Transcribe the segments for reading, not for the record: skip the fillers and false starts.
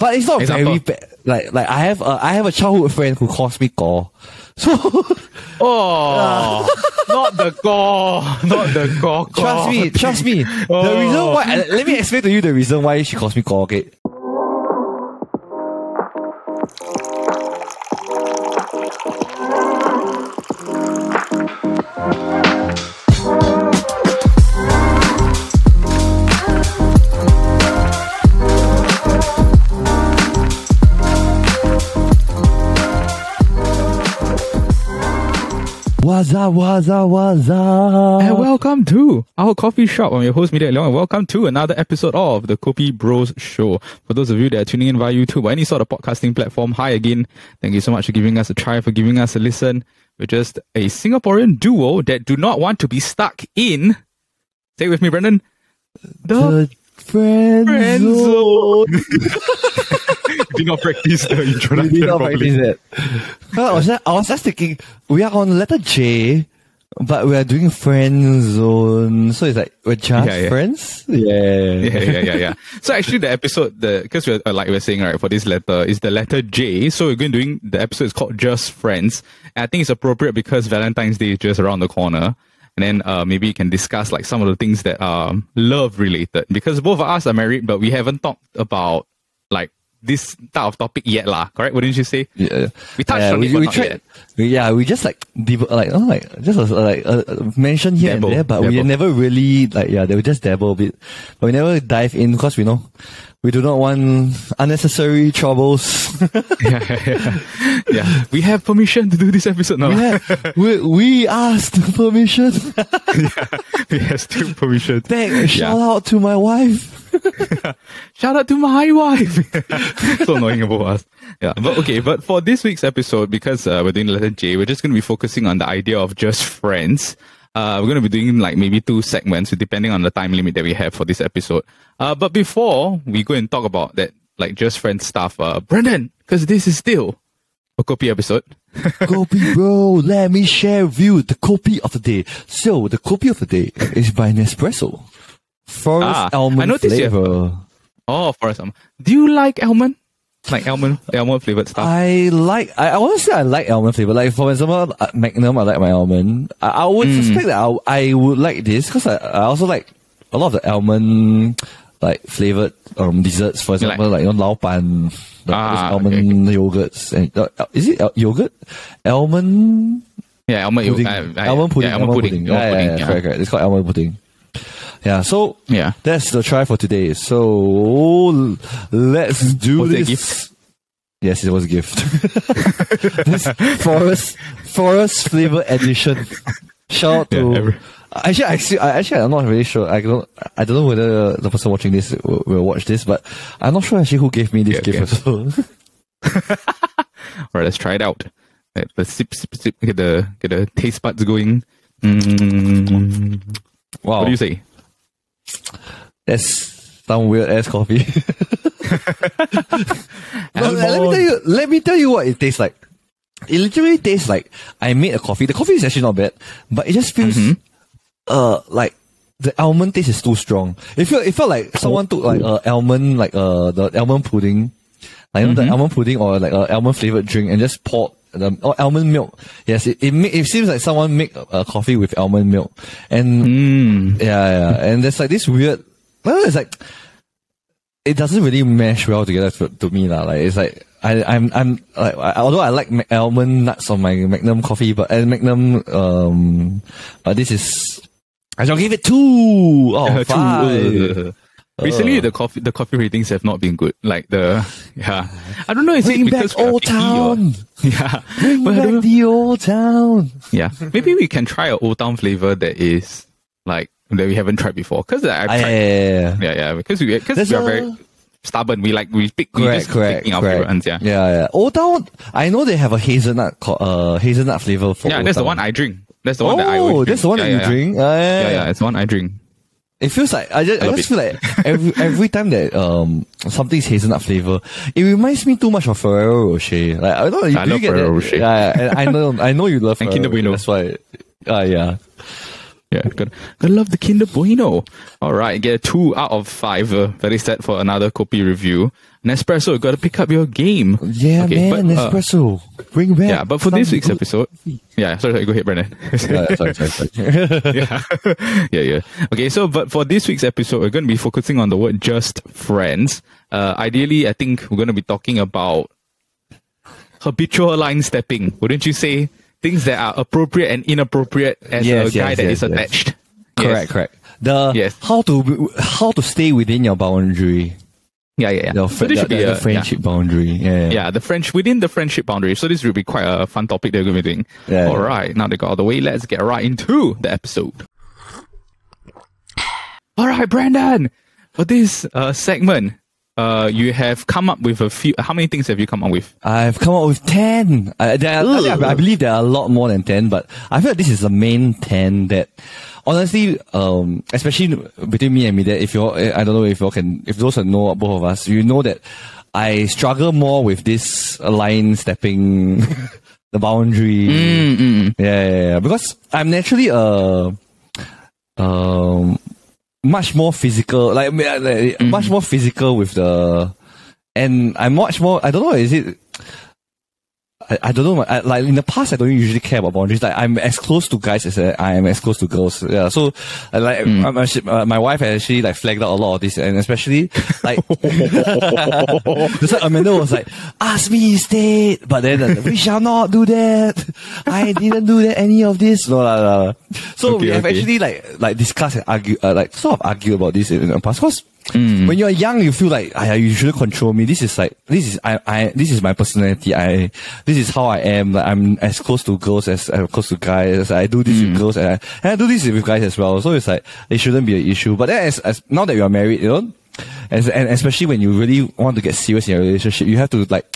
But it's not Example. very bad. Like I have a childhood friend who calls me Ko. So Oh, not the Ko. Not the Ko. trust me. Oh. The reason why, let me explain to you the reason why she calls me Ko, okay? What's up? And welcome to our coffee shop. I'm your host, Media Leong, and welcome to another episode of the KopiBros Show. For those of you that are tuning in via YouTube or any sort of podcasting platform, hi again. Thank you so much for giving us a try, for giving us a listen. We're just a Singaporean duo that do not want to be stuck in, say it with me, Brendan, The friend zone. Did not practice the introduction. We did not properly. practice that. I was just thinking, we are on letter J, but we are doing friend zone. So it's like, we're just friends? Yeah. So actually the episode, because we're, like we're saying, right, for this letter, is the letter J. So we're going to doing, the episode is called Just Friends. And I think it's appropriate because Valentine's Day is just around the corner. And then maybe you can discuss like some of the things that are love related. Because both of us are married, but we haven't talked about like this type of topic yet lah, correct? Wouldn't you say? Yeah. We touched on it, but not yet. We just mention here Dabble, and there, but we dabble. never really they will just dabble a bit. But we never dive in because we know we do not want unnecessary troubles. Yeah. We have permission to do this episode now. We asked permission. We have still permission. Shout out to my wife. Shout out to my wife. So annoying about us. Yeah, but for this week's episode, because we're doing letter J, we're just going to be focusing on the idea of just friends. We're going to be doing like maybe 2 segments depending on the time limit that we have for this episode. But before we go and talk about that, like just friends stuff, Brendan, because this is still a Kopi episode. Kopi bro, let me share with you the Kopi of the day. So the Kopi of the day is by Nespresso. Forest almond flavor. Forest almond. Do you like almond? Like almond flavored stuff? I want to say I like almond flavor. Like for example, Magnum, I like my almond. I would suspect that I would like this because I also like a lot of the almond like flavored desserts. For example, like Lao Pan, almond yogurts. And is it yogurt? Almond? Yeah, almond pudding. Almond pudding. Yeah, correct. It's called almond pudding. Yeah, so that's the try for today. So let's do this. Gift? Yes, it was a gift. This forest flavor edition. Shout out to actually, I'm not really sure. I don't know whether the person watching this will watch this, but I'm not sure actually who gave me this gift. All right, let's try it out. Let's sip, get the taste buds going. Wow. What do you say? That's some weird ass coffee. Let me tell you what it tastes like. It literally tastes like I made a coffee. The coffee is actually not bad, but it just feels like the almond taste is too strong. It felt like someone took like almond, like the almond pudding, like the almond pudding or like almond flavored drink and just poured almond milk. Yes, it seems like someone make a coffee with almond milk, and and there's like this weird. Well, it's like it doesn't really mesh well together to me lah. Like it's like I'm like although I like almond nuts on my Magnum coffee, but but this is I shall give it 2 out of 5. Recently, the coffee ratings have not been good. Like I don't know. Is it because back Old Town? Bring back the Old Town. Yeah, maybe we can try an Old Town flavor that is like that we haven't tried before. Because I've tried. Because we are very stubborn. We pick. Correct. Our ones, yeah. Old Town. I know they have a hazelnut flavor for. Yeah, that's the one I drink. That's the one that I always drink. That's the one that you drink. Yeah, it's the one I drink. It feels like I just feel like every time that something's hazelnut flavor, it reminds me too much of Ferrero Rocher. Like I don't know, I love Ferrero Rocher. Yeah, and I know you love and Ferrero. Kinder Bueno. That's why. Yeah. Yeah, gotta love the Kinder Bueno. All right, get a 2 out of 5. Very set for another Kopi review. Nespresso, you got to pick up your game. Yeah, Okay, man, but, Nespresso. Bring back. Yeah, but for this week's episode, sorry, go ahead, Brendan. sorry. Yeah. Okay, so but for this week's episode, we're going to be focusing on the word just friends. Ideally, I think we're going to be talking about habitual line stepping. Wouldn't you say? Things that are appropriate and inappropriate as a guy that is attached. Correct. Yes. How to stay within your boundary. Yeah. So this should be a friendship boundary. Yeah. Within the friendship boundary. So this will be quite a fun topic that we're going to be doing. Yeah. All right, now they got out of the way. Let's get right into the episode. All right, Brandon. For this segment, you have come up with a few. How many things have you come up with? I've come up with 10. I believe there are a lot more than 10, but I feel like this is the main 10 that, honestly, especially between me and Mida, I don't know if those that know both of us, you know that I struggle more with this line stepping, the boundary. Yeah. Because I'm naturally much more physical, much more physical with and I'm much more, I don't know, is it, I don't know, like in the past I don't usually care about boundaries, like I'm as close to guys as I am as close to girls, yeah, so my wife actually like flagged out a lot of this, and especially like, that's why Amanda was like, ask me instead, but then we shall not do that, I didn't do that, any of this, so we have actually like discussed and argue, sort of argue about this in the past, because when you're young, you feel like you shouldn't control me. This is my personality. This is how I am. Like, I'm as close to girls as I'm close to guys. I do this with girls and I do this with guys as well. So it's like it shouldn't be an issue. But then as now that you are married, you know, and especially when you really want to get serious in a relationship, you have to like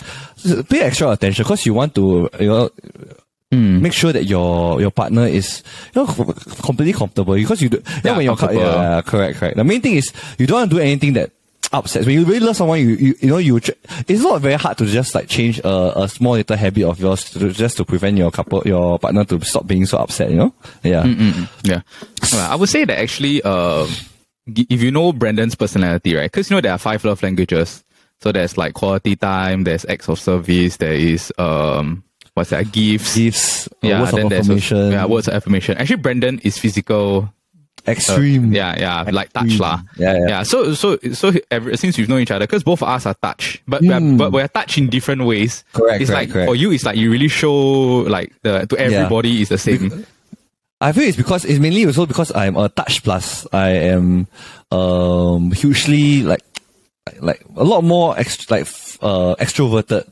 pay extra attention because you want to, you know, make sure that your partner is, you know, completely comfortable, because you when you're correct. The main thing is you don't want to do anything that upsets. When you really love someone, it's not very hard to just like change a small little habit of yours just to prevent your partner to stop being so upset, you know? Yeah. Yeah. I would say that actually, if you know Brandon's personality, right? Because you know there are 5 love languages. So there's like quality time, there's acts of service, there is what's that? Gifts. Yeah, words of affirmation. Words of affirmation. Actually, Brandon is physical. Extreme. Extreme. Like touch lah. Yeah. So since we've known each other, because both of us are touch, but we're touch in different ways. Correct. For you, it's like you really show like to everybody is the same. I feel it's mainly also because I'm a touch plus. I am hugely like a lot more extroverted. Extroverted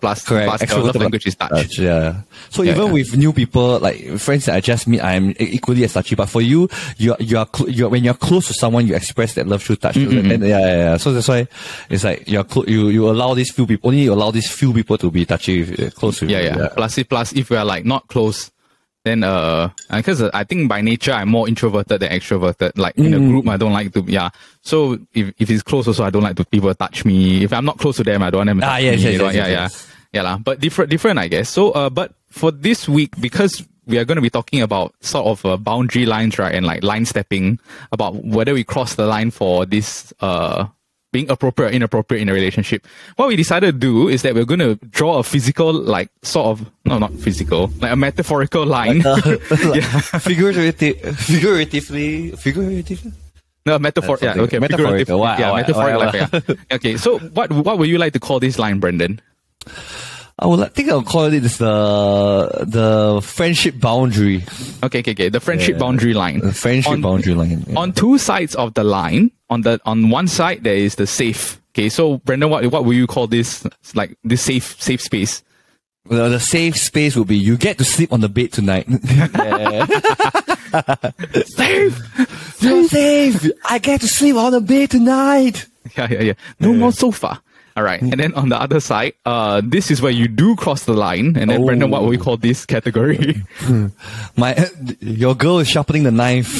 plus correct. Extroverted love language is touch. Yeah. So even with new people, like friends that I just meet, I'm equally as touchy. But for you are when you're close to someone, you express that love through touch. And, so that's why it's like you allow these few people to be touchy, close to you. Yeah. Plus if we are like not close, then because I think by nature I'm more introverted than extroverted. Like in a group, I don't like to So if it's close also, I don't like to people touch me. If I'm not close to them, I don't want them to touch me. Yeah. But different, I guess. So but for this week, because we are going to be talking about sort of boundary lines, right, and like line stepping, about whether we cross the line for this being appropriate or inappropriate in a relationship. What we decided to do is that we're going to draw a physical, like sort of, no, not physical, like a metaphorical line. Figuratively. No, metaphor. Yeah, okay. Metaphorical. Metaphorical. Okay, so what would you like to call this line, Brendan? I think I'll call it the friendship boundary. Okay. The friendship boundary line. The friendship boundary line. Yeah. On two sides of the line, on one side there is the safe. Okay, so Brendan, what will you call this? Like this safe space? Well, the safe space will be you get to sleep on the bed tonight. Safe. I get to sleep on the bed tonight. Yeah. No more sofa. All right. And then on the other side, this is where you do cross the line. And then, Brendan, what will we call this category? Your girl is sharpening the knife.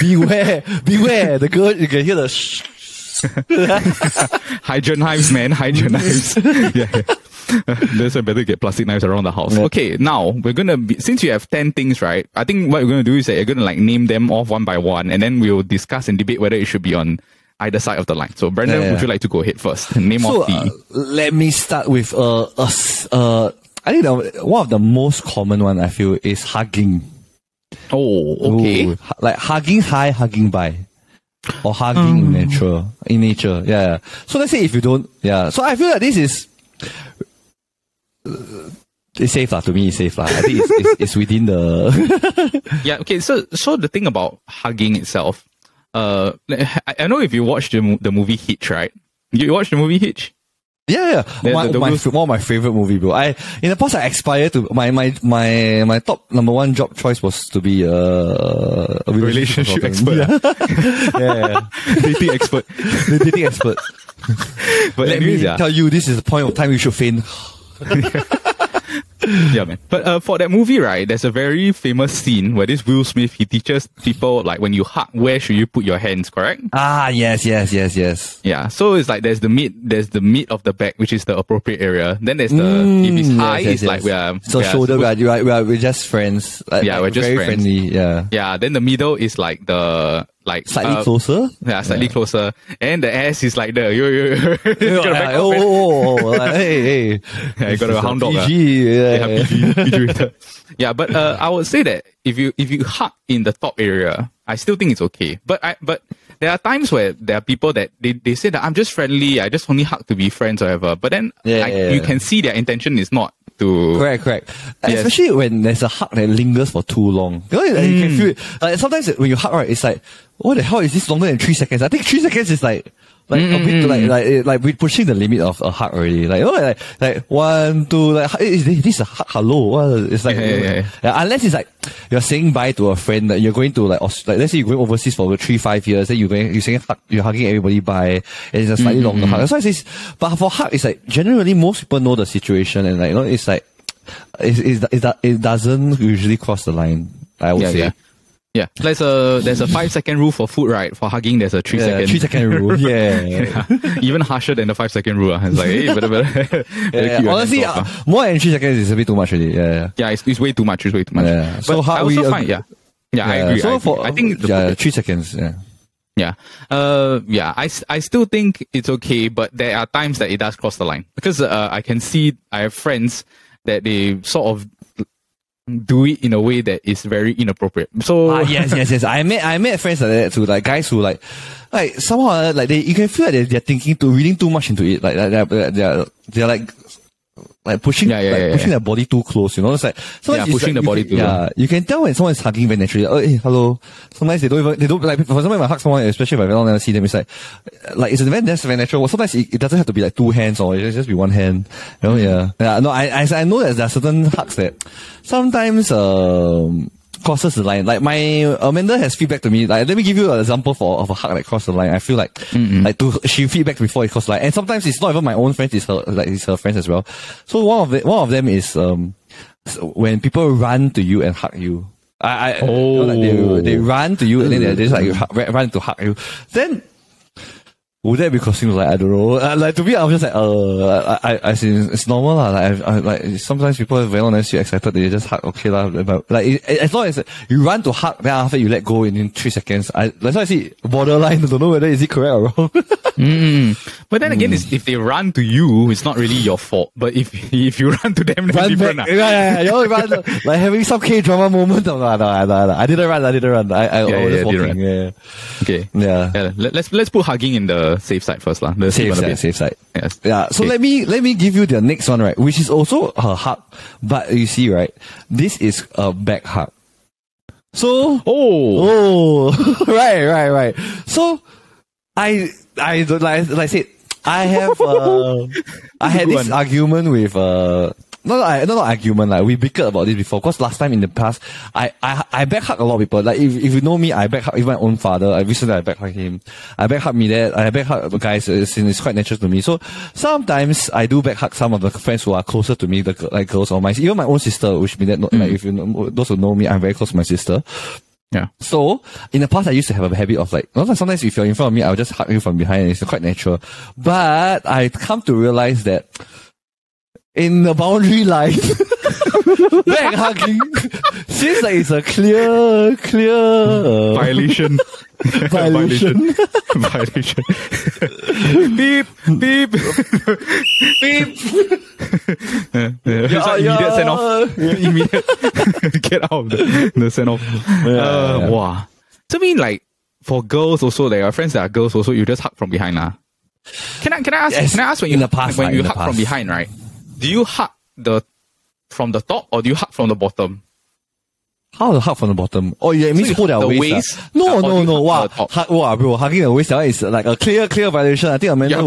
Beware. The girl, you can hear the Hydro knives, man. Hydro knives. Yeah. That's why better get plastic knives around the house. Yeah. Okay, now we're gonna since you have 10 things, right? I think what we're gonna do is that you're gonna like name them off one by one, and then we'll discuss and debate whether it should be on either side of the line. So Brandon, would you like to go ahead first? Name off the... let me start with I think one of the most common one I feel is hugging. Oh, okay. Ooh, like hugging high, hugging by. Or hugging in nature. Yeah. So let's say if you don't, So I feel like this is, it's safe lah. To me, it's safe lah. I think it's within the... Yeah, okay. So the thing about hugging itself, I know if you watched the movie Hitch, right? You watched the movie Hitch? Yeah. One of my favorite movie, bro. In the past I aspired to my top number one job choice was to be a relationship expert. Yeah. Dating expert. The dating expert. But Let me tell you, this is the point of time you should faint. Yeah, man. But for that movie, right, there's a very famous scene where this Will Smith, he teaches people, like, when you hug, where should you put your hands, correct? Ah, yes. Yeah, so it's like there's the mid of the back, which is the appropriate area. Then there's the, if it's high, it's like shoulder, we're just friends. We're just very friends. Friendly, yeah. Yeah, then the middle is like the, slightly closer? Yeah, slightly closer. And the ass is like the, hey. Yeah, you got a hound dog. PG, PG. Yeah, but I would say that if you hug in the top area, I still think it's okay. But there are times where there are people that they say that I'm just friendly, I just only hug to be friends or whatever. But then you can see their intention is not to... Correct. Especially when there's a hug that lingers for too long. You can feel it. Like, sometimes when you hug, right, it's like, what the hell is this longer than 3 seconds? I think 3 seconds is like a bit like we're pushing the limit of a hug already. Like 1, 2, like is this a hug? Hello? It's like unless it's like you're saying bye to a friend that you're going to like let's say you're going overseas for 3-5 years, then you're hugging everybody bye, and it's a slightly longer hug. That's why it says, but for hug, it's like generally most people know the situation, and like it's like it doesn't usually cross the line. I would say. Yeah, there's a 5-second rule for food, right? For hugging, there's a 3-second. 3-second rule. Yeah. Even harsher than the 5-second rule. It's like, hey, better honestly, more than 3 seconds is a bit too much already. Yeah, it's way too much. It's way too much. Yeah. So how I also find, I agree. So I think 3 seconds. Yeah. I still think it's okay, but there are times that it does cross the line because I have friends that they sort of do it in a way that is very inappropriate. So yes. I met friends like that too, like guys who like somehow like you can feel like they're thinking reading too much into it. Like they're like pushing pushing their body too close, you know. It's like sometimes pushing the body too. Yeah, you can tell when someone's hugging very naturally. Oh, hey, hello. Sometimes they don't like. For example, when I hug someone, especially if I never see them, it's like it's very natural. Sometimes it doesn't have to be like 2 hands or it just be 1 hand. You know, yeah. No, I know that there are certain hugs that sometimes crosses the line. Like Amanda has feedback to me. Like, let me give you an example of a hug that crossed the line. I feel like she feedback before it crossed the line, and sometimes it's not even my own friends. It's her friends as well. So one of them is when people run to you and hug you. They run to you and then they just like run to hug you. Then would that be crossing the line? I don't know. Like, to me, I was just like, I see it's normal lah. Like sometimes people very honest, you're excited, they just hug, okay lah. But like, as long as you run to hug, then after you let go in 3 seconds, that's why I see borderline. I don't know whether is it correct or wrong. But then again, if they run to you, it's not really your fault. But if you run to them, then different. Yeah. You run, like having some K-drama moment. No. I didn't run. I was just walking. Yeah. Okay. Yeah. Let's put hugging in the safe side first, lah. The safe side. Yes. Yeah. So okay. let me give you the next one, right? Which is also a hug, but you see, right? This is a back hug. So right. So I don't like I said, I have I had this argument with not argument, like we bickered about this before, because last time in the past I back hug a lot of people. Like if you know me, I back hug even my own father. Recently I back hug him. I back hug me dad. I back hug guys. It's quite natural to me. So sometimes I do back hug some of the friends who are closer to me, like girls or even my own sister, which means that like if you know, those who know me, I'm very close to my sister. Yeah. So, in the past, I used to have a habit of like, sometimes if you're in front of me, I'll just hug you from behind, and it's quite natural. But I come to realize that in the boundary line, back hugging seems like it's a clear violation. Violation. Violation. Beep, beep, beep. Immediate send off. Immediate get out of the send off. Wow. So I mean, like, for girls also, like our friends that are girls also, you just hug from behind, lah. Can I ask? Yes, can I ask when in you the past, when like, you in the hug from past. behind, right? Do you hug from the top or do you hug from the bottom? How to hug from the bottom? Oh, yeah, it means you hold hug their the waist. waist, No, or do no, you no. hug Wow, the top? wow, bro, hugging the waist that one is like a clear violation. I think Amanda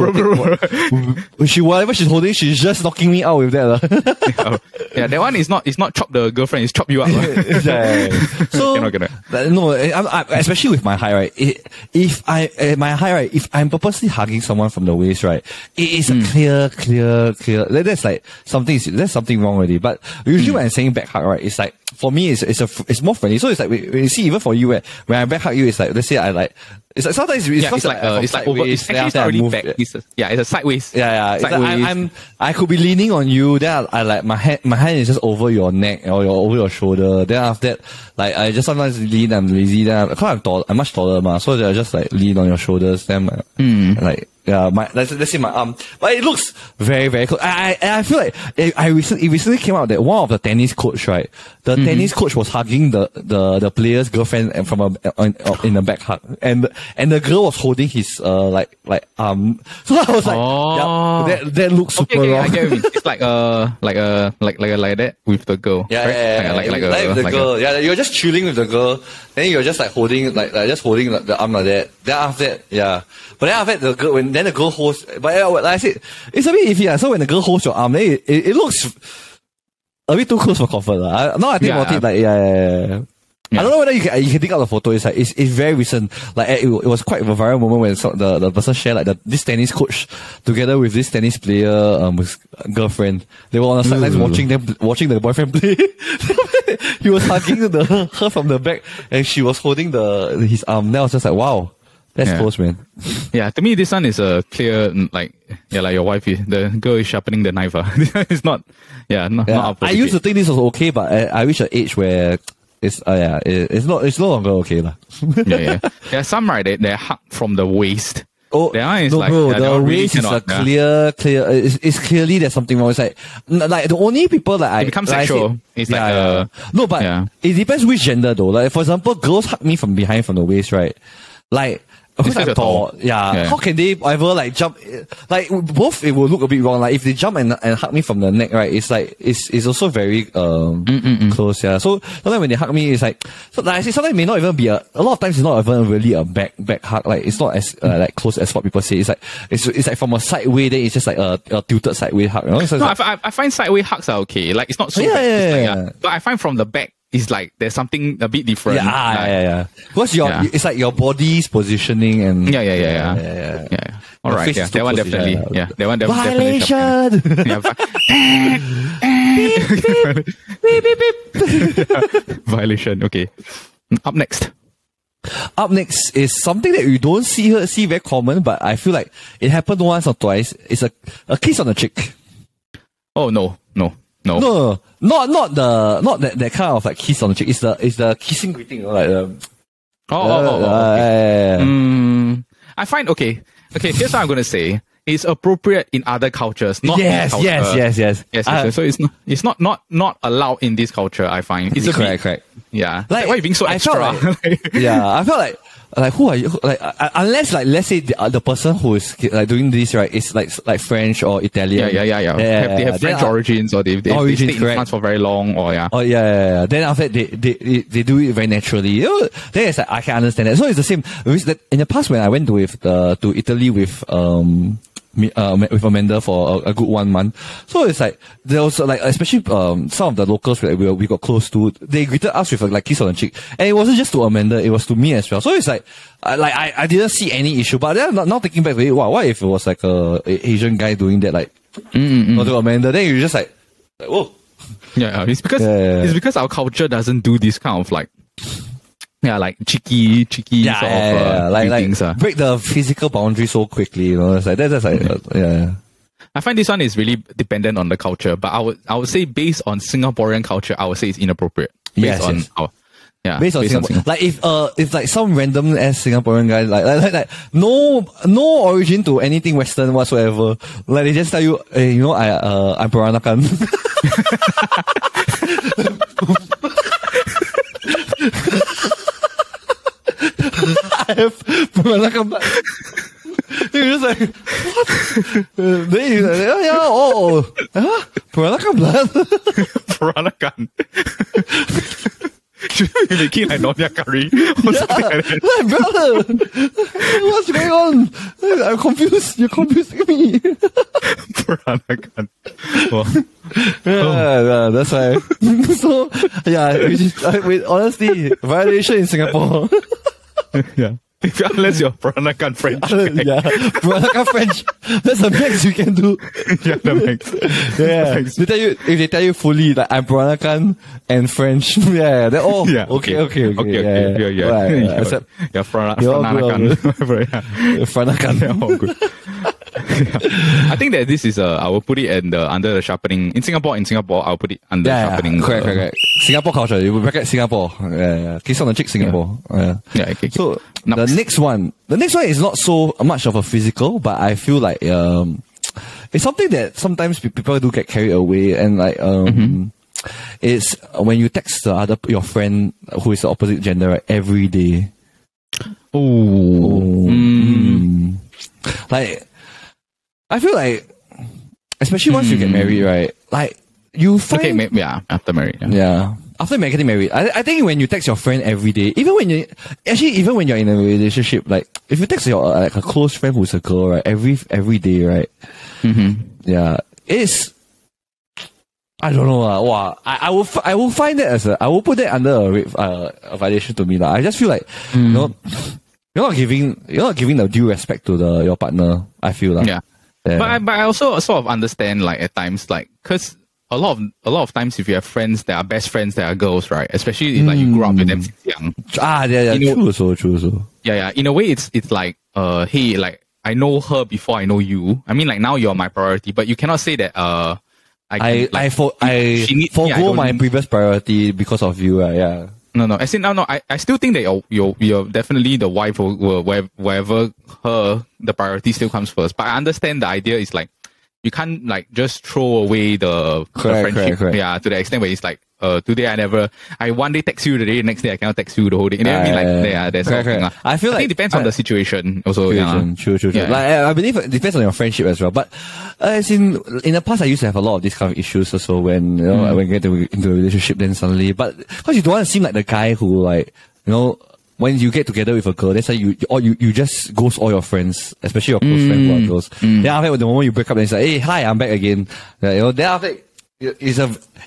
whatever she's holding, she's just knocking me out with that. Yeah, that one is not chop the girlfriend, it's chop you up. Yeah. So Cannot. no, especially with my height, right? If I'm purposely hugging someone from the waist, right, it is a clear. There's something wrong already. But usually when I'm saying back hug, right, it's like for me it's more friendly. So it's like when you see even for you when I back hug you, it's like let's say I like. It's like sometimes It's like over. It's actually not really back. It's a sideways. Yeah. Sideways. I could be leaning on you. Then I like my hand is just over your neck or over your shoulder. Then after that, like I just sometimes lean. I'm lazy. Then because I'm much taller, so I just like lean on your shoulders. Then like. Yeah, let's say my arm, but it looks very, very close. I feel like it recently came out that one of the tennis coach, right? The tennis coach was hugging the player's girlfriend and in a back hug, and the girl was holding his like arm. So I was like, that looks super wrong. I get what you mean. It's like that with the girl. Yeah, right? Like the girl. Yeah, you're just chilling with the girl. Then you're just like holding the arm like that. Then after that, yeah. But then after that, then the girl holds. But like I said, it's a bit iffy. So when the girl holds your arm, then it looks a bit too close for comfort. Now I think about it, like yeah. I don't know whether you can dig out the photo. It's like it's very recent. Like it was quite a viral moment when the person shared like this tennis coach together with this tennis player with girlfriend. They were on the sidelines watching the boyfriend play. He was hugging her from the back, and she was holding his arm. Then I was just like, wow. That's close, man. Yeah, to me, this one is a clear, like your wife, the girl is sharpening the knife. It's not appropriate. I used to think this was okay, but I reached an age where it's no longer okay. Yeah. There are some, right, they hug from the waist. Oh, the waist is a clear, it's clearly there's something wrong. It's like the only people that it becomes sexual. It's like, no, but it depends which gender though. Like, for example, girls hug me from behind from the waist, right? Like, of course I'm tall. Yeah. How can they ever like jump? Like both, it will look a bit wrong. Like if they jump and hug me from the neck, right? It's like it's also very close. Yeah. So sometimes when they hug me, it's like I say sometimes it may not even be a lot of times it's not even really a back hug. Like it's not as like close as what people say. It's like it's like from a sideway. Then it's just like a tilted sideway hug. You know? So I find sideways hugs are okay. Like it's not so bad. But I find from the back, it's like there's something a bit different. Yeah. Because it's like your body's positioning and yeah. All right, that one definitely. Yeah, that one definitely. Violation. Violation. Okay. Up next is something that you don't see very common, but I feel like it happened once or twice. It's a kiss on the cheek. Oh no. No, not that kind of like kiss on the cheek. It's the kissing greeting, like I find okay. Here's what I'm gonna say. It's appropriate in other cultures, not yes. So it's not allowed in this culture. I find it's correct. Yeah, like why are you being so extra? I felt like who are you? Like unless like let's say the person who is like doing this, right, is like French or Italian. Yeah. They have French origins, or they stay in France for very long, or yeah. Then after that, they do it very naturally. You know, then it's like I can understand that. So it's the same. In the past when I went to Italy with Amanda for a good 1 month. So it's like, there was like, especially, some of the locals that we got close to, they greeted us with a like kiss on the cheek. And it wasn't just to Amanda, it was to me as well. So it's like, I didn't see any issue, but then now thinking back to it, wow, what if it was like a Asian guy doing that, like, not to Amanda, then you're just like whoa. Yeah, it's because our culture doesn't do this kind of like, like cheeky sort of things. Break the physical boundary so quickly, you know. It's like that's like I find this one is really dependent on the culture, but I would say based on Singaporean culture, I would say it's inappropriate. Based on Yeah, based on based on Singapore. Like if like some random ass Singaporean guy like no origin to anything Western whatsoever. Like they just tell you, hey, you know, I'm Peranakan. I have Peranakan blood. You're just like, what? Then you're like, Peranakan blood. Peranakan. Should we be making like Nonya curry or something like that? Like, brother, what's going on? I'm confused. You're confusing me. Peranakan. Well, Yeah, that's why. So, yeah, honestly, violation in Singapore. yeah. Unless you're Peranakan French. Yeah, Peranakan French. That's the max you can do. Yeah, the max. Yeah. If they tell you fully, like, I'm Peranakan and French. Yeah, then, okay. Yeah. Right, except, you're Peranakan. Peranakan. Yeah, all good. Yeah. I think that this is I will put it under the sharpening in Singapore. I'll put it under sharpening. Correct. Singapore culture. You bracket Singapore. Yeah. Kiss on the cheek, Singapore. Yeah. Okay. So the next one is not so much of a physical, but I feel like it's something that sometimes people do get carried away, and like it's when you text your friend who is the opposite gender, right, every day. Like, I feel like, especially once you get married, right? Like, you find... Okay, after married. Yeah. After getting married. I think when you text your friend every day, even when you're in a relationship, like, if you text your, like, a close friend who's a girl, right, every day, right? Yeah. It's... I don't know. Wow. I will find that I will put that under a violation to me. I just feel like, you know, you're not giving the due respect to your partner, I feel like. Yeah. But I also sort of understand, like, at times, like, cause a lot of times if you have friends that are best friends that are girls, right? Especially if, like, you grew up with them since young. True so. Yeah. In a way it's like, hey, like, I know her before I know you. I mean, like, now you're my priority, but you cannot say that, I forgo my previous priority because of you, yeah. No. I still think that you're definitely the wife or wherever the priority still comes first. But I understand the idea is like, you can't like just throw away the friendship. Correct. Yeah, to the extent where it's like, today I one day text you today, next day I cannot text you the whole day. You know what I mean? Like, there's something. I feel like it depends on the situation also. True. Yeah. Like, I believe it depends on your friendship as well. But as in the past, I used to have a lot of these kind of issues also when, you know, when you get into a relationship, then suddenly, but because you don't want to seem like the guy who, like, you know, when you get together with a girl, that's why you just ghost all your friends, especially your close friends who are girls. Then after the moment you break up, then it's like, hey, hi, I'm back again. You know, then after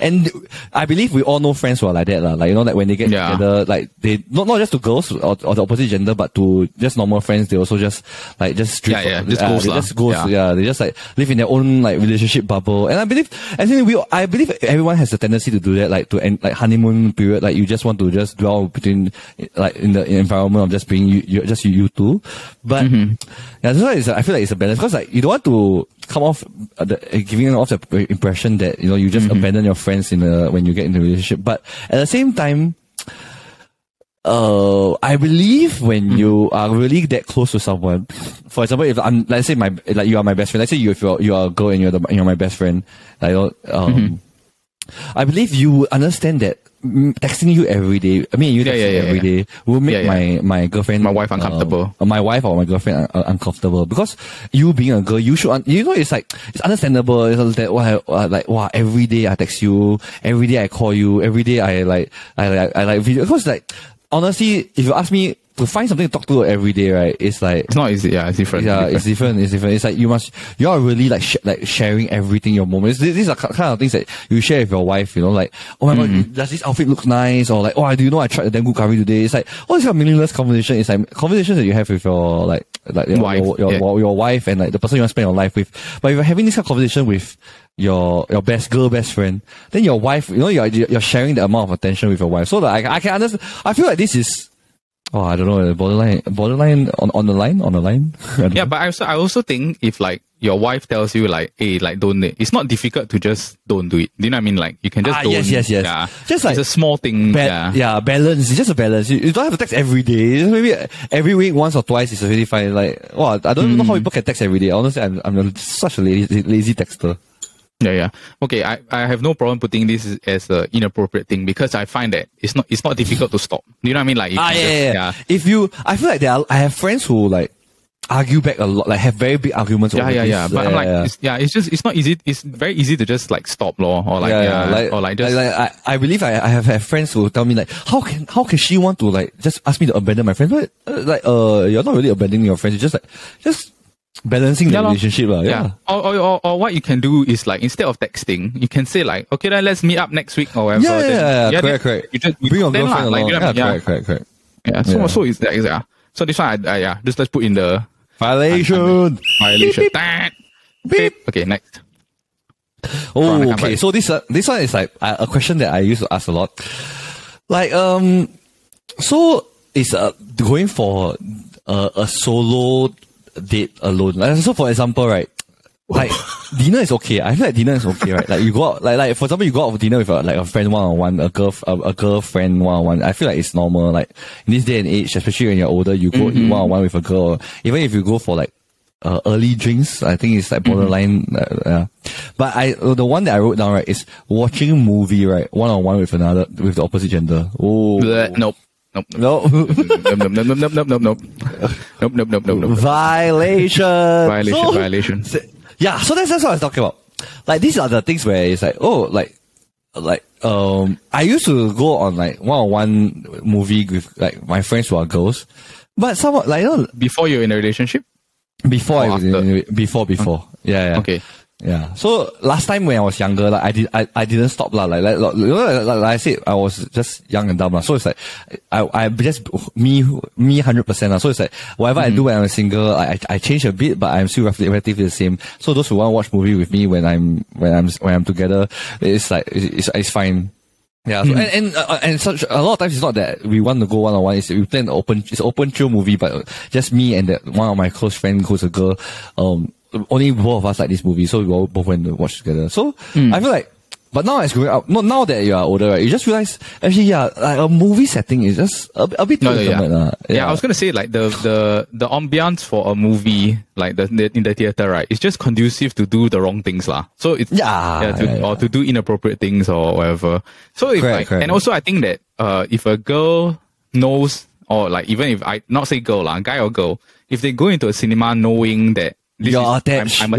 and I believe we all know friends who are like that, like, you know, like when they get together, like they not just to girls or the opposite gender, but to just normal friends, they also just like just drift. They just like live in their own like relationship bubble. And I believe everyone has a tendency to do that, like to end like honeymoon period, like you just want to just dwell between like in the environment of just being you two. But that's why I feel like it's a balance, because like you don't want to come off giving off the impression that, you know, you just abandon your friends when you get into a relationship. But at the same time, I believe when you are really that close to someone, for example, if let's say you are my best friend. Let's say you are a girl and you're my best friend. Like, I believe you would understand that texting you every day, every day will make my girlfriend, my wife uncomfortable. My wife or my girlfriend uncomfortable, because you being a girl, you should, you know, it's like, it's understandable. It's that, every day I text you, every day I call you, every day I like video. Because like, honestly, if you ask me to find something to talk to every day, right, it's like, it's not easy. Yeah, it's different. Yeah, it's different. It's like you are really like sharing everything, your moments. These are kind of things that you share with your wife, you know, like, oh my god, does this outfit look nice? Or like, oh, do you know I tried a damn good curry today? It's like all these kind of meaningless conversation. It's like conversations that you have with your your wife and like the person you want to spend your life with. But if you're having this kind of conversation with your best friend, then your wife, you know, you're sharing the amount of attention with your wife. So like, I can understand. I feel like this is Oh, I don't know. Borderline on the line. Yeah, but I also think if like your wife tells you like, hey, like don't, it's not difficult to just don't do it. Do you know what I mean? Like you can just don't. Yes. Yeah, just like it's a small thing. Balance. It's just a balance. You don't have to text every day. Maybe every week, once or twice is really fine. Like, I don't even know how people can text every day. Honestly, I'm such a lazy texter. Yeah. Okay, I have no problem putting this as an inappropriate thing because I find that it's not difficult to stop. You know what I mean? Like, I feel like I have friends who like argue back a lot, like have very big arguments. Over this. But I'm like, it's not easy. It's very easy to just like stop, or like, I believe I have friends who tell me like, how can she want to like just ask me to abandon my friend? But you're not really abandoning your friends. You're just balancing the relationship. Or what you can do is like, instead of texting, you can say like, okay, then let's meet up next week or whatever. Correct. You just bring your girlfriend along. Correct. Yeah. So it's that. So this one, just let's put in the violation. Violation. Beep. Okay, next. Oh, okay. So this one is like a question that I used to ask a lot. Like, so it's going for a solo date alone. Like, so for example, right, like dinner is okay. I feel like dinner is okay, right? Like you go out, like for example, you go out for dinner with a friend one-on-one, a girlfriend one-on-one. I feel like it's normal. Like in this day and age, especially when you're older, you go eat one-on-one with a girl. Or even if you go for like early drinks, I think it's like borderline. But the one that I wrote down, right, is watching a movie, right, one-on-one with the opposite gender. Oh, nope. No. Violation. Yeah, so that's what I was talking about. Like these are the things where it's like, I used to go on like one-on-one movie with like my friends who are girls, but somewhat like before you're in a relationship. Before yeah. Okay. Yeah. So last time when I was younger, like I didn't stop lah. Like I said, I was just young and dumb lah. So it's like I just me 100% lah. So it's like whatever I do when I'm single, I change a bit, but I'm still relatively the same. So those who want to watch movie with me when I'm together, it's like it's fine. Yeah, so, and such a lot of times it's not that we want to go one-on-one. It's we plan it's open chill movie, but just me and that one of my close friend who's a girl. Only both of us like this movie, so we all both went to watch together. So I feel like, but now as growing up, now that you are older, right, you just realize actually, like a movie setting is just a bit too intimate. Yeah, I was gonna say like the ambiance for a movie like in the theater, right, it's just conducive to do the wrong things lah. So it's or to do inappropriate things or whatever. So if correct. And also I think that if a girl knows, or like even if I not say girl lah, guy or girl, if they go into a cinema knowing that I'm attached and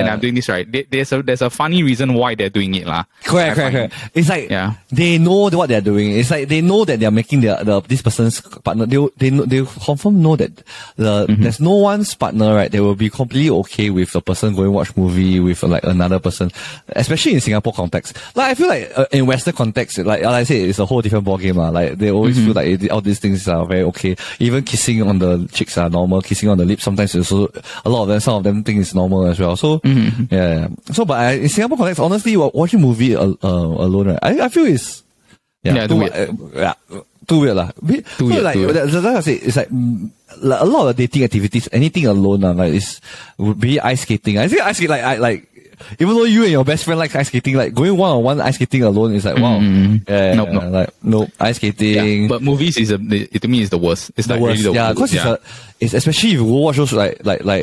I'm doing this, right, there's a funny reason why they're doing it lah. Correct. It's like they know what they're doing. It's like they know that they're making this person's partner. They confirm know that there's no one's partner, right, they will be completely okay with a person going watch movie with like another person, especially in Singapore context. Like I feel like in Western context, like I say, it's a whole different ballgame lah. Like they always feel like all these things are very okay. Even kissing on the cheeks are normal. Kissing on the lips sometimes is also some of them think it's normal as well. So yeah. So but in Singapore context, honestly, watching movie alone, right, I feel it's too weird lah. Too weird. Like I say, it's like a lot of dating activities, anything alone like would be ice skating. I think ice skating like even though you and your best friend like ice skating, like going one-on-one ice skating alone is like wow. Nope. Ice skating. Yeah, but movies to me is the worst. It's the like worst. Really the worst. Because it's especially if you go watch those like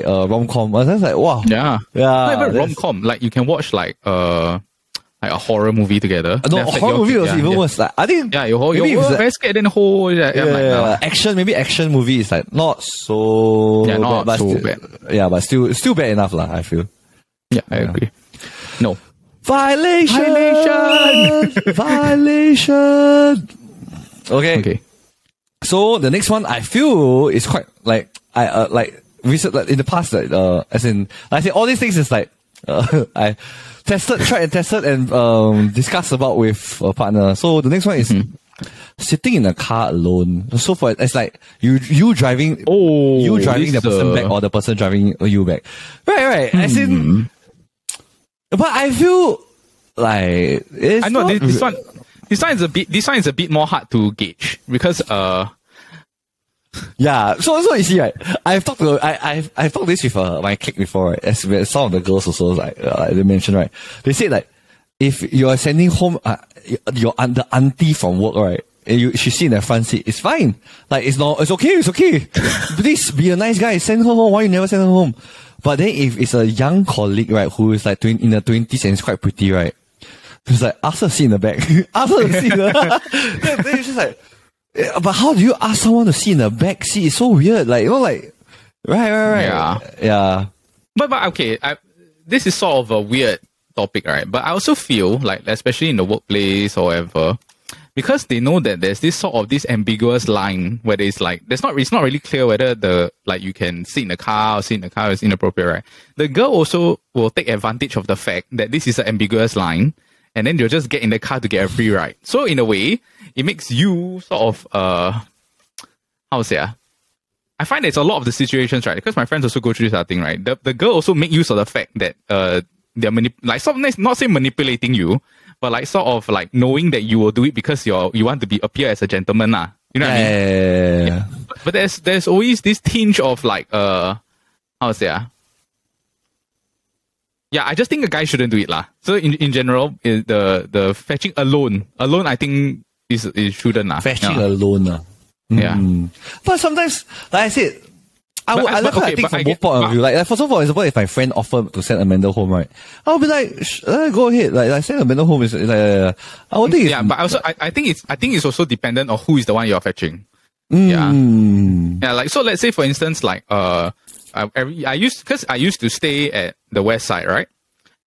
rom-com. That's like wow. Yeah. Not even rom-com. Like you can watch like a horror movie together. No, a horror movie was even worse. Like, I think you're very scared then action movie is like not so bad. Yeah, but still bad enough lah, I feel. Yeah, I agree. No. Violation. Okay. So the next one I feel is quite like recent, like in the past, as in like I say all these things is like I tried and tested and discussed about with a partner. So the next one is sitting in a car alone. So it's like you driving the person back or the person driving you back. Right. As in, but I feel like it's I know this one is a bit more hard to gauge because Yeah, so you see, right? I've talked this with my clique before, right? As with some of the girls also, like they mentioned, right? They said like, if you are sending home the auntie from work, right? And she's in the front seat, it's fine. Like it's okay. Please be a nice guy. Send her home. Why you never send her home? But then if it's a young colleague, right, who is like in the 20s and is quite pretty, right? It's like ask her to sit in the back. Ask her to sit. Then it's just like. But how do you ask someone to sit in the back seat? It's so weird. Like, you know, like, right. Yeah. But okay, this is sort of a weird topic, right? But I also feel like, especially in the workplace or whatever, because they know that there's this sort of this ambiguous line where it's like, it's not really clear whether you can sit in the car or sit in the car is inappropriate, right? The girl also will take advantage of the fact that this is an ambiguous line, and then they'll just get in the car to get a free ride. So in a way, it makes you sort of, how to say, I find there's a lot of the situations, right? Because my friends also go through this thing, right? The girl also make use of the fact that they're not say manipulating you, but like sort of like knowing that you will do it because you want to appear as a gentleman, lah. You know what I mean? Yeah. But there's always this tinge of like how to say, yeah, I just think a guy shouldn't do it, lah. So in general, the fetching alone, I think it shouldn't, lah. Fetching alone, lah. Yeah. But sometimes, like I said, I think from both point of view. Like for example, if my friend offered to send Amanda home, right, I'll be like, go ahead. Like send Amanda home is like, I would think. Yeah, but also I think it's also dependent on who is the one you're fetching. Yeah. Like so, let's say for instance, like I used to stay at the west side, right?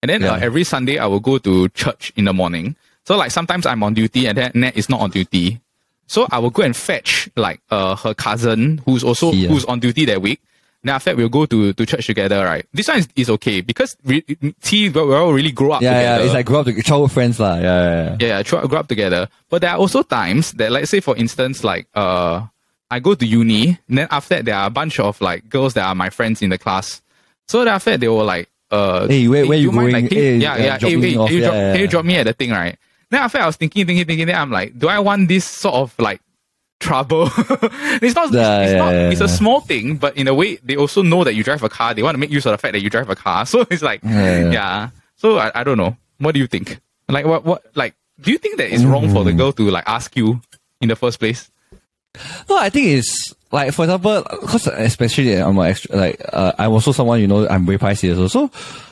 And then every Sunday I will go to church in the morning. So like sometimes I'm on duty and then Nat is not on duty. So I will go and fetch like her cousin who's on duty that week. Then after that we'll go to church together, right? This one is okay because we all really grow up together. Yeah, it's like grow up together, childhood friends lah. Yeah. Grow up together. But there are also times that, like, say for instance, like I go to uni, and then after that there are a bunch of like girls that are my friends in the class. So then after that they were like, hey, where you going? Like, can you drop me at the thing, right? Then after I was thinking, then I'm like, do I want this sort of like trouble? It's a small thing, but in a way, they also know that you drive a car. They want to make use of the fact that you drive a car. So it's like, So I don't know. What do you think? Like, what, like, do you think that it's wrong for the girl to like ask you in the first place? No, I think it's like, for example, because especially I'm I'm also someone, you know, I'm very pricey also. So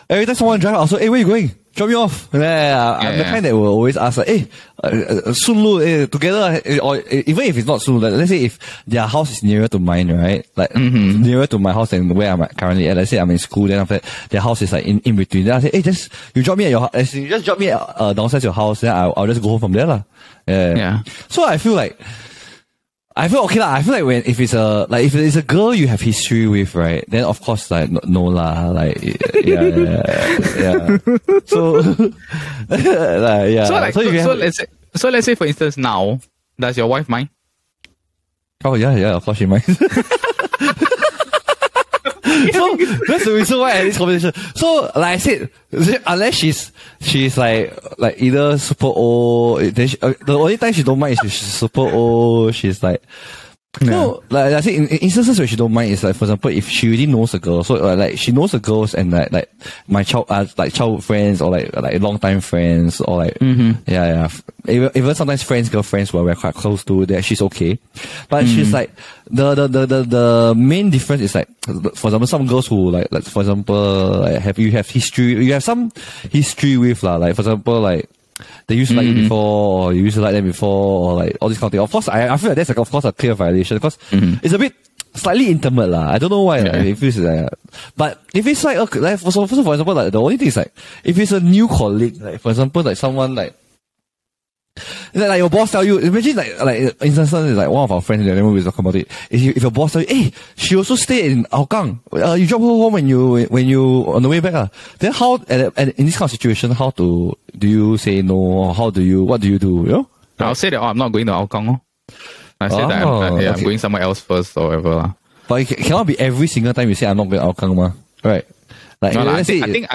every time someone drive, also, hey, where you going? Drop me off. I'm the kind that will always ask, like, hey, Sunlu, together, or even if it's not Sunlu, like, let's say if their house is nearer to mine, right? Like, nearer to my house than where I'm currently at. Let's say I'm in school, then after that, their house is like in between. Then I say, hey, you drop me at your house, you just drop me downstairs your house, then I'll just go home from there, lah. Yeah. So I feel okay lah. I feel like if it's a girl you have history with, right? Then of course like no lah. Like yeah. So like, yeah. So let's say for instance now, does your wife mind? Oh yeah. Of course she minds. So that's the reason why I had this conversation. So like I said, unless she's like either super old, then the only time she don't mind is if she's super old. She's like, no, like I say in instances where she don't mind is like, for example, if she really knows a girl, so like she knows the girls and like my childhood friends or like long time friends or like even sometimes girlfriends who we're quite close to, that she's okay. But she's like the main difference is like, for example, some girls who like for example like you have some history with lah, like for example like they used to like you before, or you used to like them before, or like all this kind of thing. Of course, I feel like that's like, of course, a clear violation because it's a bit slightly intimate lah. I don't know why it feels like that. But if it's like, okay, like for example, like the only thing is like, if it's a new colleague, like for example, like someone like your boss tell you, imagine like instances like one of our friends, I remember we talking about it. If your boss tell you, hey, she also stayed in Hougang, you drop her home when you on the way back, then how in this kind of situation, how do you say no? Or what do you do? You know? I'll say that I'm not going to Hougang. I say that I'm going somewhere else first or whatever. But it cannot be every single time you say I'm not going to Hougang, ma. Right? Like, no, I think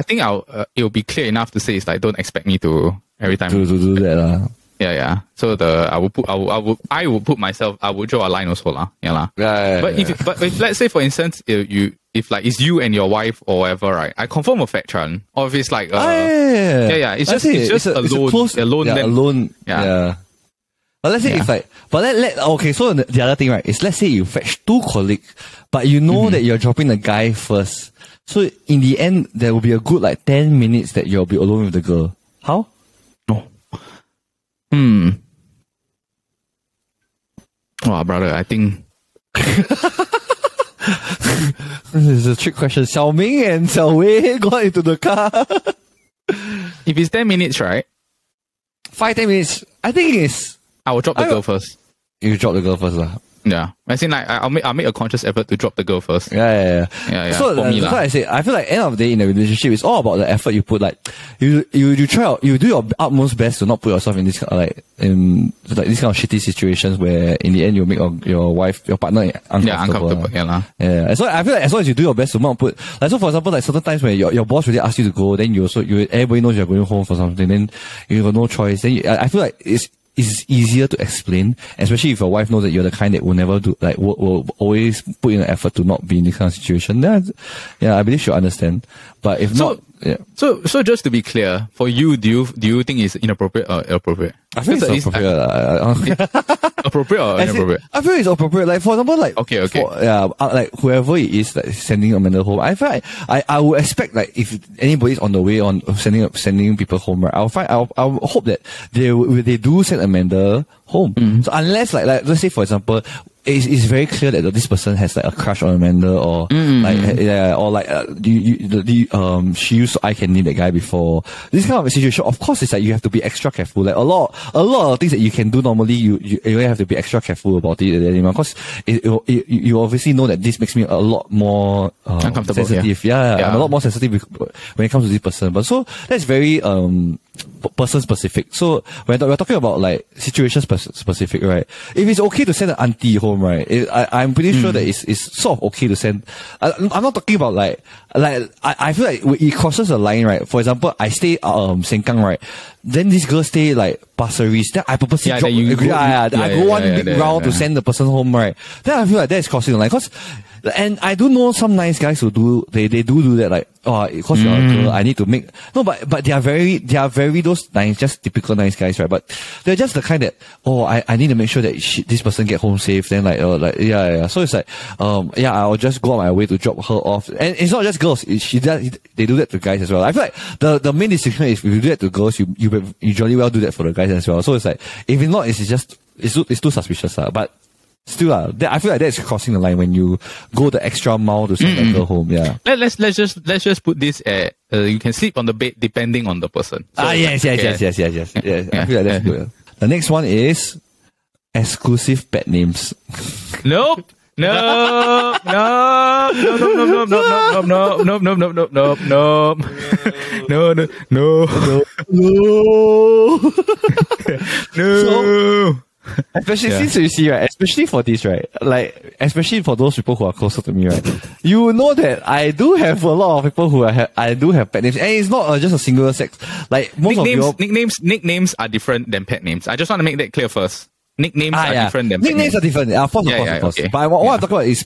it'll be clear enough to say it's like, don't expect me to every time to do that. Yeah. So I would put myself, I would draw a line also lah. Yeah lah. Yeah. But if let's say for instance, if like it's you and your wife or whatever, right? I confirm a fact, Chan. Or if it's like it's just alone. Yeah. But let's say if like, okay, so the other thing, right, is let's say you fetch 2 colleagues, but you know that you're dropping the guy first. So in the end, there will be a good like 10 minutes that you'll be alone with the girl. How? No. Oh, brother, I think this is a trick question. Xiao Ming and Xiao Wei got into the car. If it's 10 minutes, right? 5-10 minutes. I think it's. I will drop the girl first. You drop the girl first, lah. Yeah, I think like I'll make a conscious effort to drop the girl first. Yeah. So for me, that's why I say I feel like end of the day in a relationship, it's all about the effort you put. Like you try, you do your utmost best to not put yourself in this in this kind of shitty situations where in the end you make your wife, your partner uncomfortable. Yeah. So I feel like as long as you do your best to not put, like, so for example, like certain times when your boss really asks you to go, then everybody knows you're going home for something, then you have no choice. Then I feel like it's easier to explain, especially if your wife knows that you're the kind that will never do, like, will always put in an effort to not be in this kind of situation. Then, I believe she'll understand. But if not, yeah. So just to be clear, for you, do you think it's inappropriate or appropriate? I feel it's appropriate. Appropriate or inappropriate? I feel it's appropriate. Like, for example, like, okay. Like whoever it is that is sending a man home, I feel like I would expect, like, if anybody's on the way on sending people home, right, I'll hope that they do send Amanda home. So unless like let's say for example, it's very clear that this person has like a crush on Amanda or she used to eye candy that guy before. This kind of a situation, of course, it's like you have to be extra careful. Like a lot of things that you can do normally, you have to be extra careful about it, because you obviously know that this makes me a lot more uncomfortable, sensitive. Yeah, I'm a lot more sensitive when it comes to this person. But so that's very person specific. So when we're talking about like situation specific, right? If it's okay to send an auntie home, right? I'm pretty sure that it's sort of okay to send. I'm not talking about like I feel like it crosses a line, right? For example, I stay Sengkang, right? Then this girl stay like Pasir Ris. Then I purposely drop. I go one big round to send the person home, right? Then I feel like that's crossing the line. And I do know some nice guys who do that, like, because you're a girl, I need to make, no, but they are very those nice, just typical nice guys, right? But they're just the kind that, I need to make sure that this person get home safe, then so it's like, I'll just go on my way to drop her off. And it's not just girls, they do that to guys as well. I feel like the main distinction is if you do that to girls, you usually well do that for the guys as well. So it's like, if it's not, it's too suspicious, but still, I feel like that's crossing the line when you go the extra mile to send a girl home. Yeah. Let's just put this at you can sleep on the bed depending on the person. So, yes. I feel like that's good. The next one is exclusive pet names. Nope. No. Especially since you see, right, especially for this, right, like, especially for those people who are closer to me, right, you know that I do have a lot of people who I do have pet names, and it's not just a single sex. Like, most nicknames are different than pet names. I just want to make that clear first. Nicknames are different than pet names. Nicknames are different. Of course. Okay. But what I'm talking about is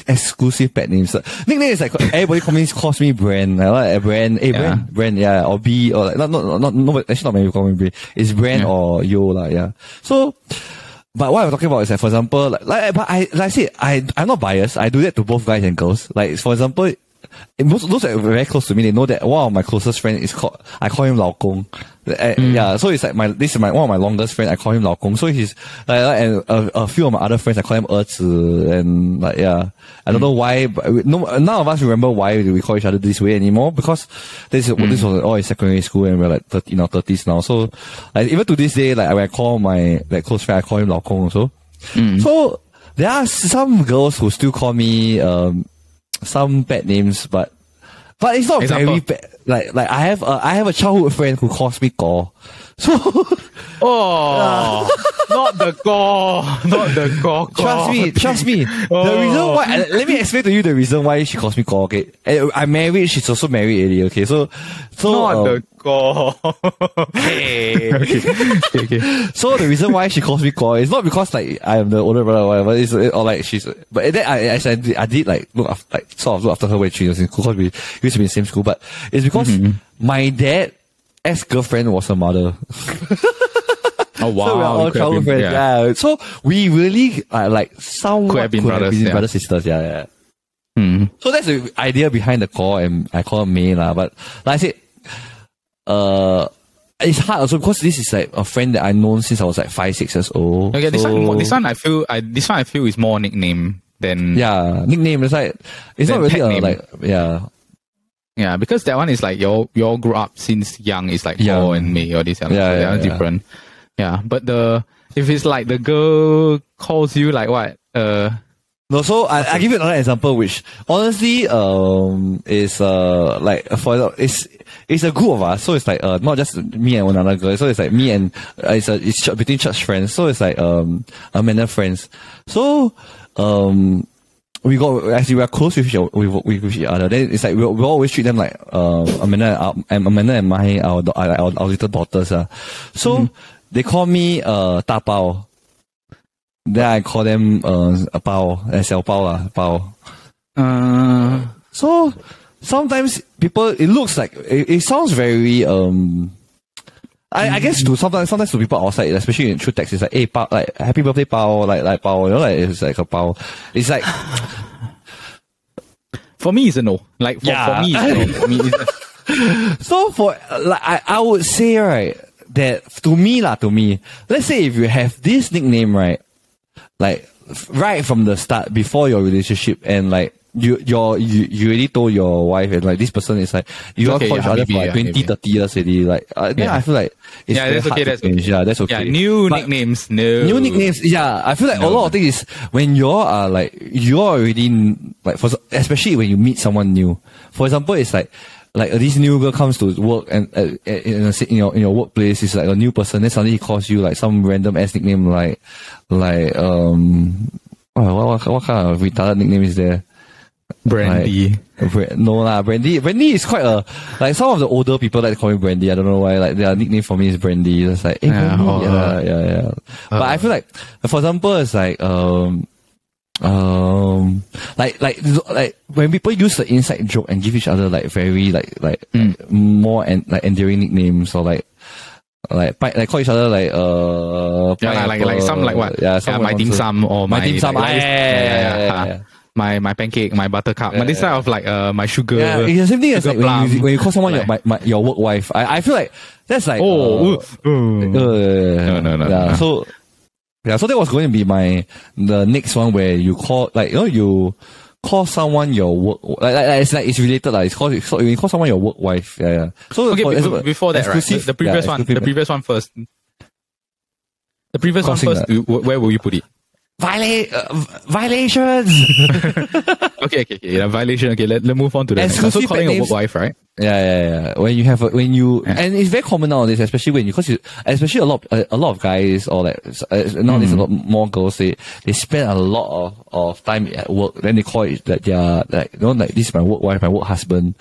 exclusive pet names. Nickname is like everybody calls me Brand. I like Brand. Brand, or B, or like no. Actually, not many people call me Brand. It's Brand or Yo, yeah. So, but what I'm talking about is like, for example, I'm not biased. I do that to both guys and girls. Like, for example, those that are very close to me, they know that one of my closest friends I call him Lao Kong. So it's like this is one of my longest friends, I call him Lao Kong. So he's and a few of my other friends I call him Zi, and I don't know why, but none of us remember why we call each other this way anymore, because this was all in secondary school and we're like 30s now. So like, even to this day, like when I call my close friend, I call him Lao Kong also. So there are some girls who still call me some pet names, but it's not very bad. Like I have a childhood friend who calls me Ko. So, not the core. Trust me. The reason why, let me explain to you the reason why she calls me core, okay? I'm married, she's also married already, okay? So, not the core. okay. Okay. So the reason why she calls me core is not because like I am the older brother or whatever, or like she's, but then I did like look after her when she was in school, because we used to be in the same school, but it's because my dad, ex-girlfriend was her mother. Oh wow! So we're all childhood friends. Yeah. So we really like somewhat could have been brothers, sisters. Yeah. So that's the idea behind the call, and I call her May lah. But like I said, it's hard also because this is like a friend that I've known since I was like 5-6 years old. Okay, so, this one I feel is more nickname than nickname. It's like it's not really Yeah, because that one is like you all grew up since young. It's like Paul and May or this. They're different. Yeah, but if it's like the girl calls you like what? No, so I give you another example, which honestly is like for example, it's a group of us. So it's like not just me and another girl. So it's like me and it's between church friends. So it's like Amanda friends. So we are close with each other. Then it's like we always treat them like Amanda and Mahi, our little daughters. So they call me Da Bao. Then I call them Bao, Xiao Bao Bao. So sometimes people, it looks like it sounds very I guess sometimes to people outside, especially through text, it's like, hey, Bao, like happy birthday, Bao, like Bao, like it's like a Bao. It's like for me, it's a no. Like for me, it's a no. For me, it's so for like I would say right that to me, let's say if you have this nickname right, like right from the start before your relationship, and like you already told your wife, and like this person is like you all call each other for like 20-30 years already, like then I feel like it's that's okay. That's okay. Yeah, that's okay. Yeah, new nicknames. Yeah, I feel like a lot of things is when you're already like especially when you meet someone new. For example, it's like this new girl comes to work and in your workplace, is like a new person. Then suddenly he calls you like some random ass nickname like what kind of retarded nickname is there? Brandy. Like, Brandy. Brandy is quite like some of the older people like to call me Brandy. I don't know why. Like their nickname for me is Brandy. It's like, hey, Brandy. Yeah. But I feel like, for example, it's like like when people use the inside joke and give each other like very like more and like endearing nicknames, or like call each other like like some like what? My dim sum or my dim sum. My pancake, my buttercup. But this type of like my sugar. Yeah, it's the same thing as like when you call someone your work wife. I feel like that's like no. Yeah, so that was going to be the next one, where you call you call someone your work it's related like you call someone your work wife. Yeah. So okay, before that, right? The previous one first. The previous one first. Where will you put it? Violations. Okay. Yeah, violation. Okay, let's move on to the next one. So calling a work wife, right? Yeah. And it's very common nowadays, especially especially a lot of guys, or like nowadays a lot more girls, they spend a lot of time at work. Then they call it that they are like this is my work wife, my work husband.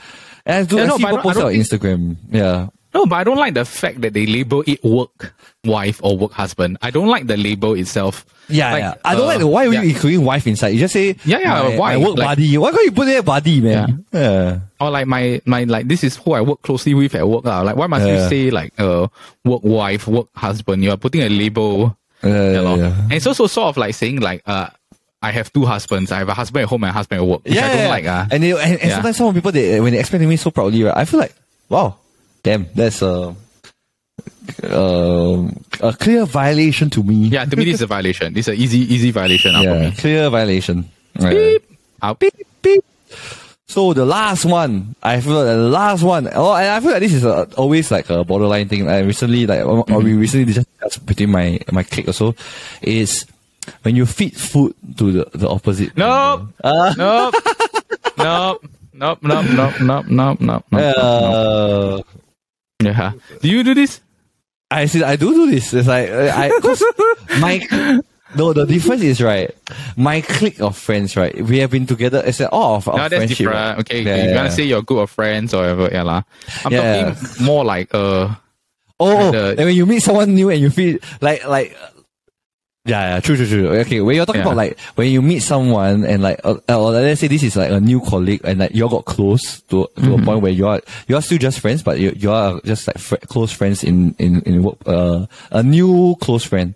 And I see people post it on Instagram. Yeah. No, but I don't like the fact that they label it work wife or work husband. I don't like the label itself. Yeah. I don't like why are you including wife inside? You just say why? My work buddy. Why can't you put there buddy, man? Yeah. Or like my like this is who I work closely with at work. Like why must you say like work wife, work husband? You are putting a label. And it's also sort of like saying like I have two husbands. I have a husband at home and a husband at work. Which I don't like. And sometimes some people when they explain to me so proudly, right, I feel like, wow, damn, that's a clear violation to me. Yeah, to me this is a violation. This is an easy violation. For me. Clear violation. Beep. Beep, beep. So the last one, I feel and I feel like this is always like a borderline thing. I recently we recently discussed between my clique also, is when you feed food to the opposite. Nope. Nope. Yeah. Do you do this? I see. I do this. It's like cause the difference is, right, my clique of friends, right, we have been together. It's all of our that's friendship. different. Right? Okay, if you want to say you're a group of friends or whatever, yeah lah. I'm talking more like and when you meet someone new and you feel like. Yeah, true. Okay, when you're talking about like when you meet someone and like, let's say this is like a new colleague and like you all got close to a point where you are still just friends, but you are just like close friends in work, a new close friend.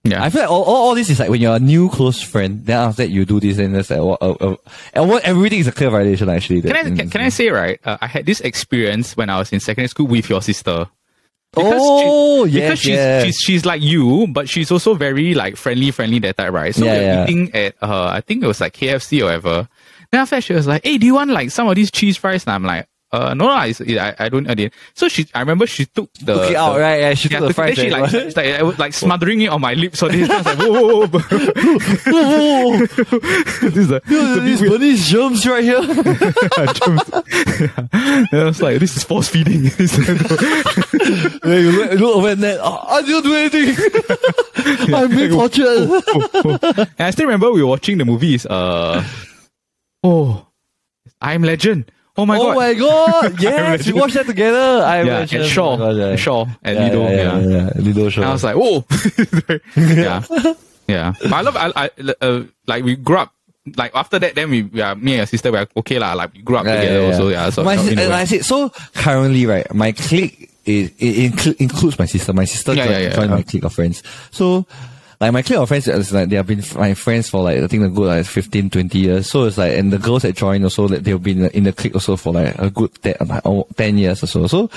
Yeah, I feel like all this is like when you're a new close friend, then after that you do this, and that's like everything is a clear violation actually. Can I say, right? I had this experience when I was in secondary school with your sister. Because she's like you, but she's also very like friendly that type, right? So we were eating at I think it was like KFC or whatever. Then after that she was like, "Hey, do you want like some of these cheese fries?" And I'm like, no, I didn't. So I remember she took the out, right? Yeah, she took the fries. Then she like smothering it on my lips. So this I was like, whoa. These bunny germs right here. I was like, this is force feeding. You look over there. I didn't do anything. I'm being tortured. And I still remember we were watching the movies. I'm Legend. Oh my god! Yes, we watched that together. And Shaw and Lido. Yeah, Lido Shaw. And I was like, whoa. Yeah. But I like we grew up. Like after that, then me and your sister were okay lah. Like we grew up together also. Yeah. So I said, so currently, right, my clique includes my sister. My sister joined my clique of friends. So. Like my clique of friends, it's like they have been my friends for like I think a good like 15, 20 years. So it's like, and the girls that join also, like, they've been in the clique also for like a good 10 years or so. So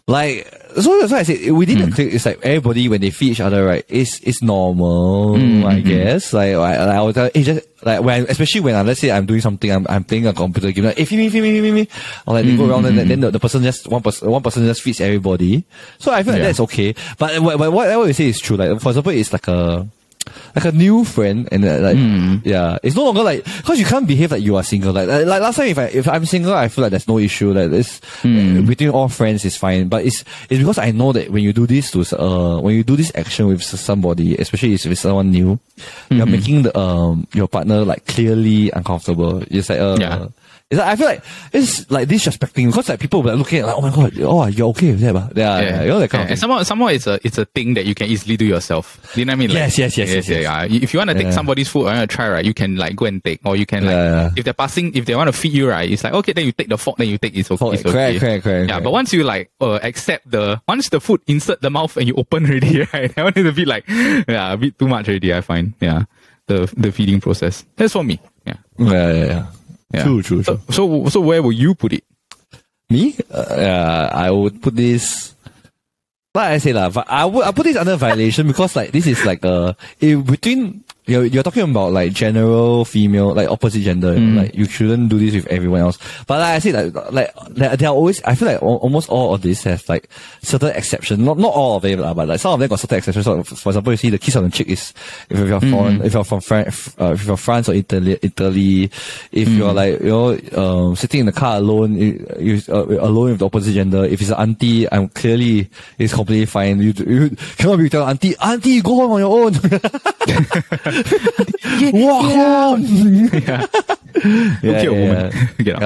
like, so that's why I said within the clique, it's like everybody when they feed each other, right, it's normal, I guess. Like I would tell, it's just like especially when let's say I'm doing something, I'm playing a computer game, like, feed me, or like they go around and then the person just one person just feeds everybody. So I feel like that's okay. But what you say is true. Like for example, it's like a new friend, and it's no longer like, because you can't behave like you are single. Like last time, if I'm single, I feel like there's no issue. Like this between all friends is fine. But it's because I know that when you do this action with somebody, especially with someone new, you're making your partner like clearly uncomfortable. It's like I feel like it's like disrespecting, because like people were looking at like, oh my god, you're okay with that, but you know, that kind of thing. And somehow it's a thing that you can easily do yourself. Do you know what I mean? Like, yes. If you want to take somebody's food or you want to try, right, you can like go and take, or you can if they're passing, if they want to feed you, right, it's like, okay, then you take the fork, then you take it's okay. Correct. Yeah, but once you like accept once the food insert the mouth and you open already, right, that one is a bit like a bit too much already, I find. Yeah, the feeding process. That's for me. Yeah. Yeah. True. So where will you put it? Me? I would put this. Like I say but I put this under violation, because like this is like between you're talking about like general female, like opposite gender, like you shouldn't do this with everyone else. But like I say, like there are always, I feel like almost all of this have like certain exceptions. Not all of them, but like some of them got certain exceptions. So for example, you see the kiss on the cheek is if you're foreign, if you're from if you're France or Italy, if you're like sitting in the car alone, alone with the opposite gender. If it's an auntie, clearly it's completely fine. You cannot be telling auntie, go home on your own. Walk home.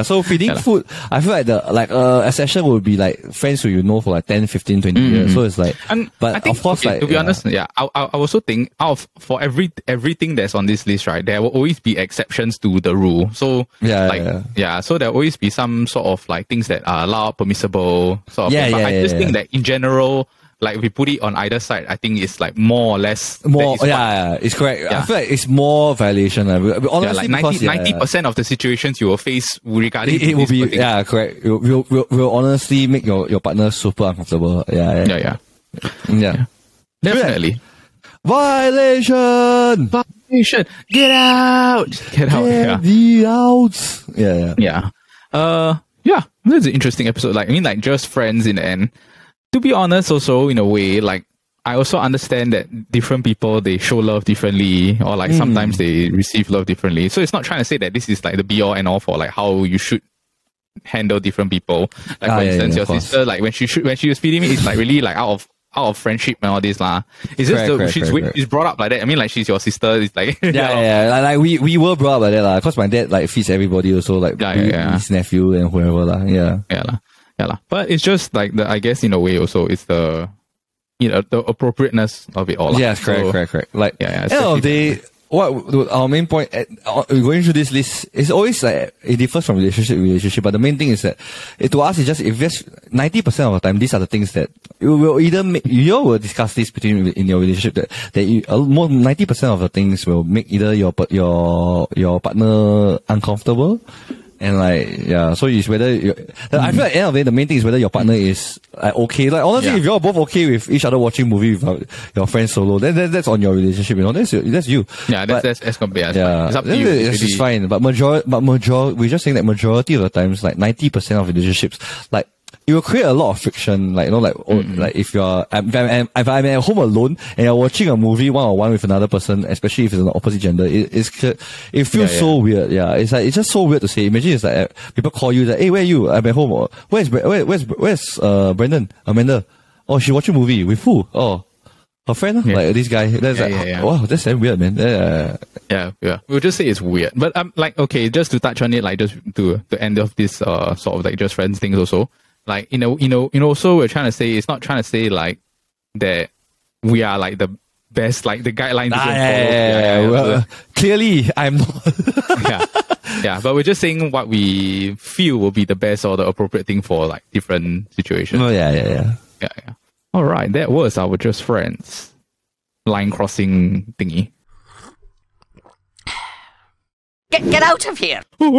So feeding food, I feel like a session would be like friends who you know for like 10, 15, 20 years. So it's like, but I think, of course, like, to be honest, I also think for everything that's on this list, right, there will always be exceptions to the rule. So so there will always be some sort of like things that are allowed, permissible, sort of thing. But I just think that in general, like if we put it on either side, I think it's like more or less it's correct. I feel like it's more violation. Honestly, like 90% of the situations you will face regarding it will be correct. Will honestly make your partner super uncomfortable. Yeah. Definitely. Violation. Get out. Get out. Yeah. That's an interesting episode. Like, I mean, like just friends in the end. To be honest, also in a way, like I also understand that different people, they show love differently, or like sometimes they receive love differently. So it's not trying to say that this is like the be all and all for like how you should handle different people. Like for instance, your sister, like when she was feeding me, it's like really like out of out of friendship and all this lah. It's just she's brought up like that. I mean, like she's your sister. It's like Like we were brought up like that lah. Cause my dad like feeds everybody also, like his nephew and whoever lah. Yeah lah. But it's just like I guess in a way also it's the the appropriateness of it all. Yeah, correct. Like end of the day, what our main point going through this list is always like it differs from relationship to relationship, but the main thing is that to us it's just if just 90% of the time these are the things that you will either make, you all will discuss this in your relationship that you, more 90% of the things will make either your partner uncomfortable. And like, so it's whether I feel like at the end of the day, the main thing is whether your partner is like okay. Like honestly, if you're both okay with each other watching movie with your friends solo, then that's on your relationship. That's you. Yeah, that's as compared. It's up to you. It's just fine. But we're just saying that majority of the times, like 90% of relationships, like it will create a lot of friction. Like like if I'm at home alone and you're watching a movie one-on-one with another person, especially if it's an opposite gender, it feels so weird. Yeah, it's like it's just so weird to say. Imagine it's like people call you like, hey, where are you? I'm at home. Or, where's Brendan? Amanda? Oh, she watching a movie with who? Oh, her friend? Like this guy. That's wow, that's so weird, man. Yeah. We'll just say it's weird. But I'm like, okay, just to touch on it, like just to end off this sort of like just friends things also. Like, so we're trying to say, it's not trying to say like that we are like the best, like the guidelines. Well, clearly I'm not. But we're just saying what we feel will be the best or the appropriate thing for like different situations. Oh, yeah. All right. That was our just friends line crossing thingy. Get out of here! Oh,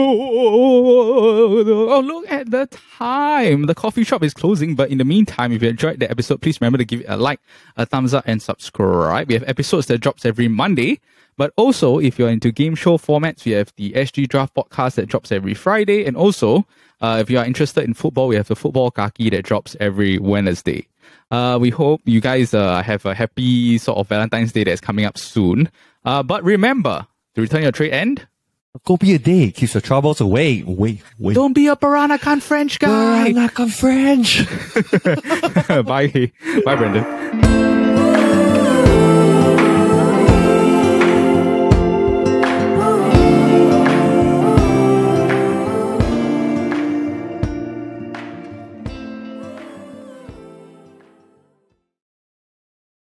look at the time. The coffee shop is closing, but in the meantime, if you enjoyed the episode, please remember to give it a like, a thumbs up, and subscribe. We have episodes that drops every Monday. But also, if you're into game show formats, we have the SG Draft podcast that drops every Friday. And also, if you are interested in football, we have the Football Kaki that drops every Wednesday. We hope you guys have a happy sort of Valentine's Day that's coming up soon. But remember to return your tray and Kopi a day keeps your troubles away. Wait. Don't be a Peranakan French guy. Peranakan French. Bye, Brendan.